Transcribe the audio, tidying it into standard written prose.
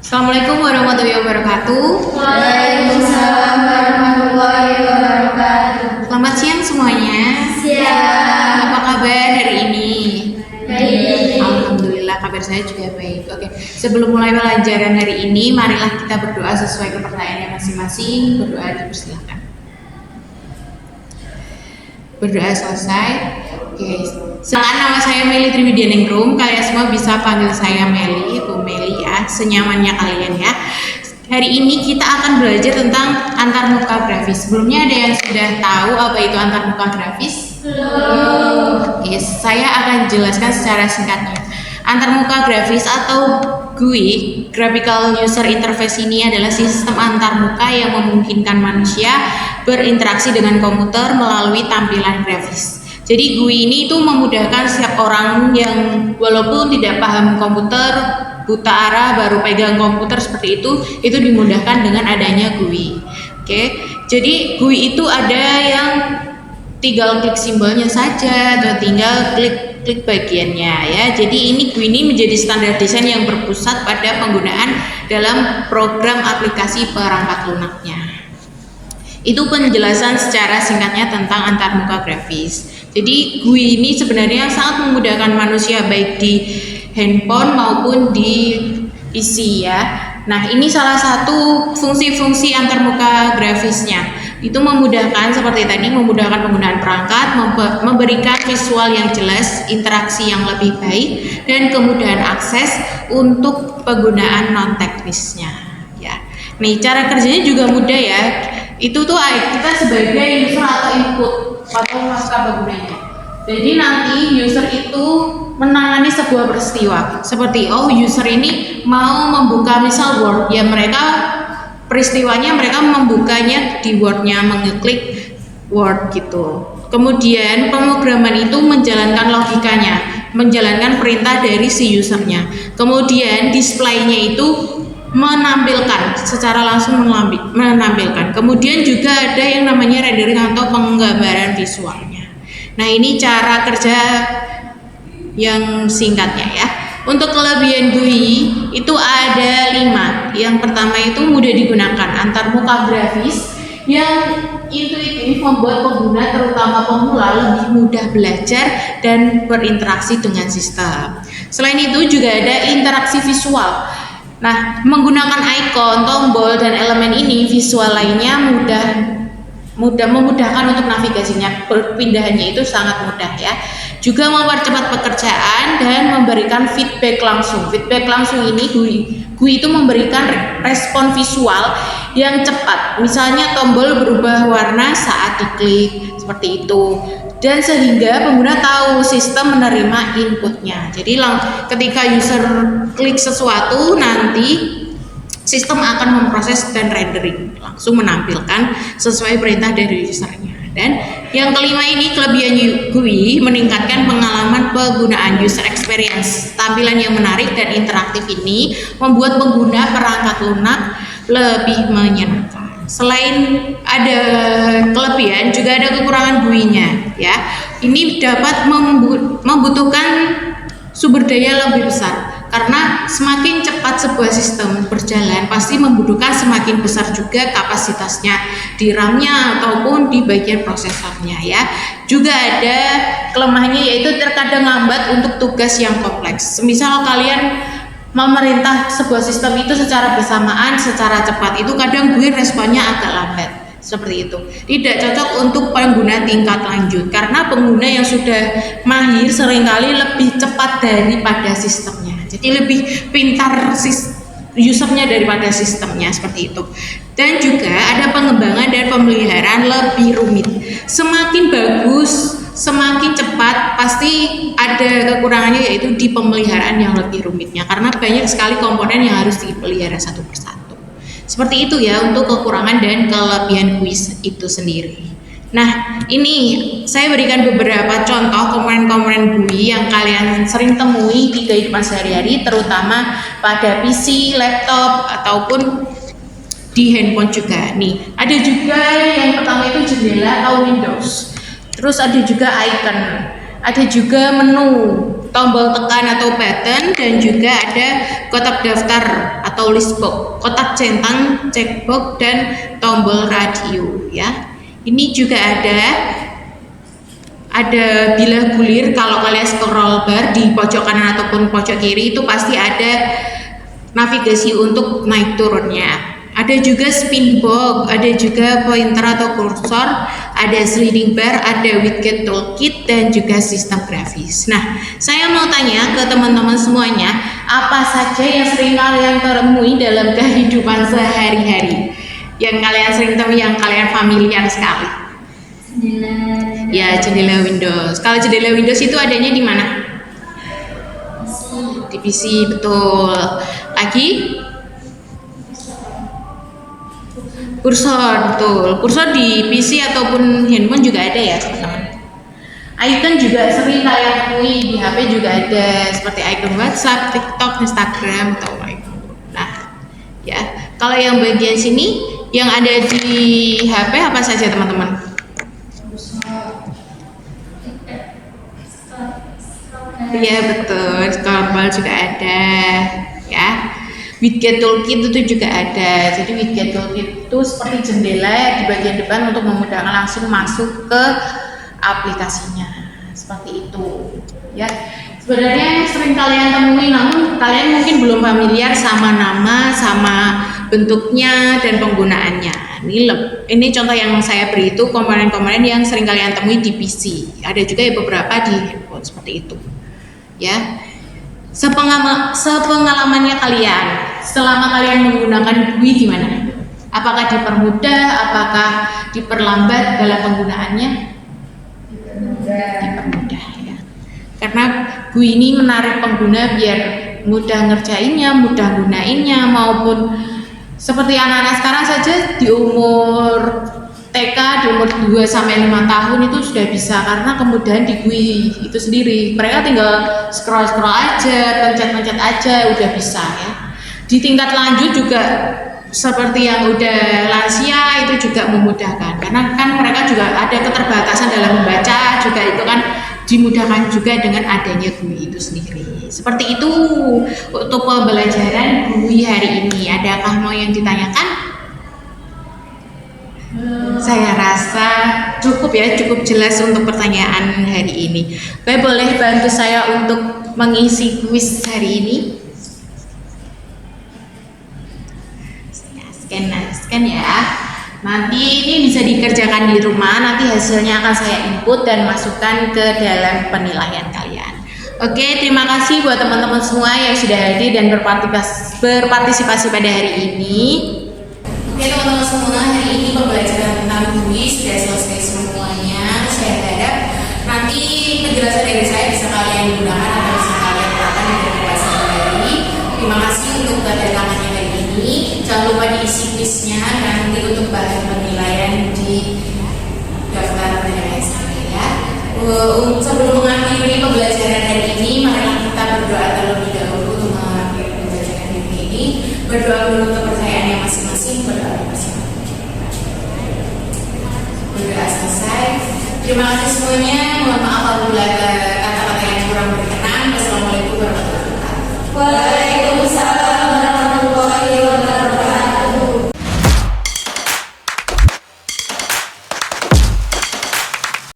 Assalamualaikum warahmatullahi wabarakatuh. Waalaikumsalam warahmatullahi wabarakatuh. Selamat siang semuanya. Siang. Apa kabar hari ini? Baik. Alhamdulillah, kabar saya juga baik. Oke, sebelum mulai pelajaran hari ini, marilah kita berdoa sesuai kepercayaannya masing-masing. Berdoa dipersilakan. Berdoa selesai. Oke, silakan. Nama saya Meli Triwidianingrum. Kalian semua bisa panggil saya Meli, Bu Meli ya, senyamannya kalian ya. Hari ini kita akan belajar tentang antarmuka grafis. Sebelumnya ada yang sudah tahu apa itu antarmuka grafis? Belum. Oke, saya akan jelaskan secara singkatnya. Antarmuka grafis atau GUI, Graphical User Interface, ini adalah sistem antarmuka yang memungkinkan manusia berinteraksi dengan komputer melalui tampilan grafis. Jadi GUI ini itu memudahkan setiap orang yang walaupun tidak paham komputer, buta arah, baru pegang komputer seperti itu dimudahkan dengan adanya GUI. Oke, jadi GUI itu ada yang tinggal klik simbolnya saja atau tinggal klik bagiannya ya. Jadi GUI ini menjadi standar desain yang berpusat pada penggunaan dalam program aplikasi perangkat lunaknya. Itu penjelasan secara singkatnya tentang antarmuka grafis. Jadi GUI ini sebenarnya sangat memudahkan manusia baik di handphone maupun di PC ya. Nah, ini salah satu fungsi-fungsi antarmuka grafisnya. Itu memudahkan seperti tadi, memudahkan penggunaan perangkat, memberikan visual yang jelas, interaksi yang lebih baik, dan kemudahan akses untuk penggunaan non teknisnya ya. Nih, cara kerjanya juga mudah ya. Itu tuh kita sebagai user atau input atau pasca penggunanya. Jadi nanti user itu menangani sebuah peristiwa. Seperti user ini mau membuka misal Word, ya peristiwanya mereka membukanya di Word-nya, mengeklik Word gitu. Kemudian pemrograman itu menjalankan logikanya, menjalankan perintah dari si usernya. Kemudian display-nya itu menampilkan secara langsung menampilkan. Kemudian juga ada yang namanya rendering atau penggambaran visualnya. Nah, ini cara kerja yang singkatnya ya. Untuk kelebihan GUI itu ada 5. Yang pertama itu mudah digunakan, antarmuka grafis yang intuitif, membuat pengguna terutama pemula lebih mudah belajar dan berinteraksi dengan sistem. Selain itu juga ada interaksi visual. Nah, menggunakan ikon, tombol, dan elemen ini, visual lainnya memudahkan untuk navigasinya. Perpindahannya itu sangat mudah ya. Juga mempercepat pekerjaan dan memberikan feedback langsung. Feedback langsung ini GUI itu memberikan respon visual yang cepat. Misalnya tombol berubah warna saat diklik seperti itu. Dan sehingga pengguna tahu sistem menerima inputnya. Jadi ketika user klik sesuatu, nanti sistem akan memproses dan rendering, langsung menampilkan sesuai perintah dari usernya. Dan yang kelima ini, kelebihan GUI meningkatkan pengalaman penggunaan, user experience. Tampilan yang menarik dan interaktif ini membuat pengguna perangkat lunak lebih menyenangkan. Selain ada kelebihan, juga ada kekurangan GUI-nya ya. Ini dapat membutuhkan sumber daya lebih besar, karena semakin cepat sebuah sistem berjalan pasti membutuhkan semakin besar juga kapasitasnya di RAM-nya ataupun di bagian prosesornya ya. Juga ada kelemahannya, yaitu terkadang lambat untuk tugas yang kompleks. Misal kalian memerintah sebuah sistem itu secara bersamaan, secara cepat, itu kadang GUI responnya agak lambat. Seperti itu. Tidak cocok untuk pengguna tingkat lanjut, karena pengguna yang sudah mahir seringkali lebih cepat daripada sistemnya. Jadi lebih pintar usernya daripada sistemnya, seperti itu. Dan juga ada pengembangan dan pemeliharaan lebih rumit. Semakin bagus, semakin cepat, pasti ada kekurangannya, yaitu di pemeliharaan yang lebih rumitnya, karena banyak sekali komponen yang harus dipelihara satu persatu. Seperti itu ya untuk kekurangan dan kelebihan GUI itu sendiri. Nah, ini saya berikan beberapa contoh komponen-komponen GUI yang kalian sering temui di kehidupan sehari-hari, terutama pada PC, laptop, ataupun di handphone juga. Nih, ada juga yang pertama itu jendela atau Windows. Terus ada juga icon, ada juga menu, tombol tekan atau button, dan juga ada kotak daftar atau list box, kotak centang checkbox, dan tombol radio ya. Ini juga ada bilah gulir. Kalau kalian scroll bar di pojok kanan ataupun pojok kiri itu pasti ada navigasi untuk naik turunnya. Ada juga spin box, ada juga pointer atau kursor, ada sliding bar, ada widget toolkit, dan juga sistem grafis. Nah, saya mau tanya ke teman-teman semuanya, apa saja yang sering kalian temui dalam kehidupan sehari-hari? Yang kalian sering temui, yang kalian familiar sekali? Ya, jendela Windows. Kalau jendela Windows itu adanya di mana? Di PC, betul. Lagi? Kursor, betul. Kursor di PC ataupun handphone juga ada ya, teman-teman. Icon juga sering kalian temui di HP juga ada, seperti icon WhatsApp, TikTok, Instagram, atau nah, ya. Kalau yang bagian sini yang ada di HP apa saja, teman-teman? Iya betul, scroll juga ada, ya. Widget toolkit itu juga ada. Jadi widget toolkit itu seperti jendela di bagian depan untuk memudahkan langsung masuk ke aplikasinya. Seperti itu, ya. Sebenarnya sering kalian temui, namun kalian mungkin belum familiar sama nama, sama bentuknya dan penggunaannya. Ini contoh yang saya beri itu komponen-komponen yang sering kalian temui di PC. Ada juga beberapa di handphone seperti itu, ya. Sepengalamannya kalian, selama kalian menggunakan GUI gimana? Apakah dipermudah, apakah diperlambat dalam penggunaannya? Dipermudah ya. Karena GUI ini menarik pengguna biar mudah ngerjainnya, mudah gunainnya, maupun seperti anak-anak sekarang saja di umur TK, di umur 2 sampai 5 tahun itu sudah bisa karena kemudahan di GUI itu sendiri. Mereka tinggal scroll aja, pencet-pencet aja udah bisa ya. Di tingkat lanjut juga seperti yang udah lansia itu juga memudahkan karena kan mereka juga ada keterbatasan dalam membaca, juga itu kan dimudahkan juga dengan adanya GUI itu sendiri. Seperti itu untuk pembelajaran GUI hari ini. Adakah mau yang ditanyakan? Saya rasa cukup ya, cukup jelas untuk pertanyaan hari ini. Baik, boleh bantu saya untuk mengisi kuis hari ini? Scan ya. Nanti ini bisa dikerjakan di rumah, nanti hasilnya akan saya input dan masukkan ke dalam penilaian kalian. Oke, terima kasih buat teman-teman semua yang sudah hadir dan berpartisipasi pada hari ini. Oke teman-teman semua, hari ini pembelajaran tentang GUI sudah selesai semuanya. Saya harap nanti penjelasan dari saya bisa kalian gunakan atau bisa kalian terapkan di bahasa kembali. Terima kasih untuk kedatangannya hari ini. Jangan lupa diisi kuisnya nanti untuk bahan penilaian di daftar penilaian saya ya. Sebelum mengakhiri pembelajaran hari ini, mari kita berdoa terlebih dahulu untuk mengakhiri pembelajaran hari ini. Berdoa dulu kepercayaannya masing-masing, berdoa bersama. Berdoa selesai. Terima kasih semuanya. Mohon maaf apabila kata-kata yang kurang berkenan. Wassalamualaikum warahmatullahi wabarakatuh.